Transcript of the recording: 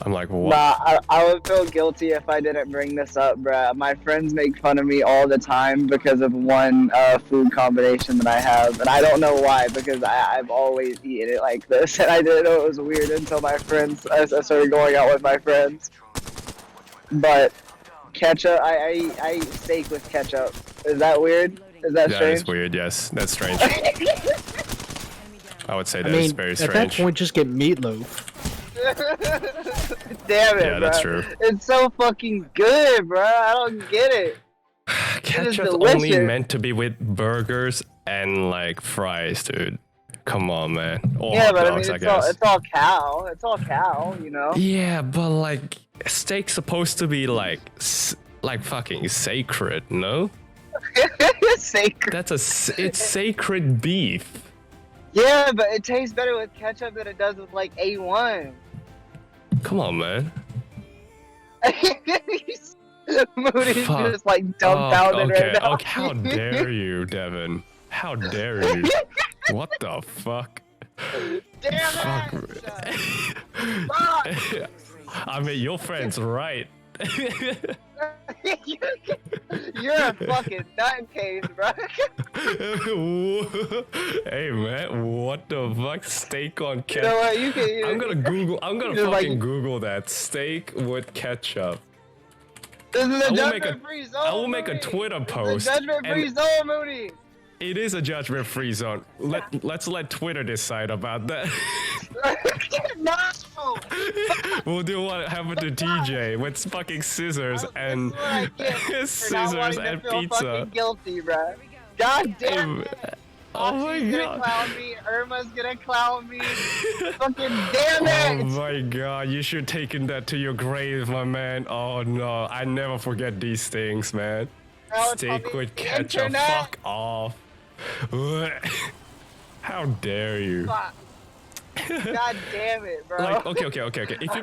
I'm like, what? Nah, I would feel guilty if I didn't bring this up, bruh. My friends make fun of me all the time because of one food combination that I have, and I don't know why, because I've always eaten it like this, and I didn't know it was weird until my friends, I started going out with my friends. But ketchup, I eat steak with ketchup. Is that weird? Is that strange? That is weird, yes. That's strange. I would say that is very strange. At that point, just get meatloaf. Damn it, Yeah, bro. that's true. It's so fucking good, bro. I don't get it. Ketchup's only meant to be with burgers and like fries, dude. Come on, man. Or yeah, hot but dogs, I I mean, guess. it's all cow. It's all cow, you know? Yeah, but like, steak's supposed to be like fucking sacred, no? Sacred. It's sacred beef. Yeah, but it tastes better with ketchup than it does with like A1. Come on, man. Moody's Fuck. just like dumbfounded right now. Okay, how dare you, Devin? How dare you? What the fuck? Damn it! Fuck! I mean, your friend's right. You're a fucking nutcase, bro. Hey man, what the fuck? Steak on ketchup? You know what? You can. I'm gonna Google. I'm gonna You're fucking like- Google that steak with ketchup. This is a I will judgment-free zone. I will make a Moody. Twitter It's post. a judgment-free zone, Moody. It is a judgment-free zone. Let's let Twitter decide about that. No. We'll do what happened to TJ with fucking scissors and This is what I get for not scissors wanting to and feel pizza. fucking guilty, bro. God damn it. Oh my She's gonna god. clown me. Irma's gonna clown me. Fucking damn it. Oh my god, you should have taken that to your grave, my man. Oh no, I never forget these things, man. Now it's Steak on with the ketchup, internet. fuck off. How dare you? Fuck. God damn it, bro. Like, okay. If you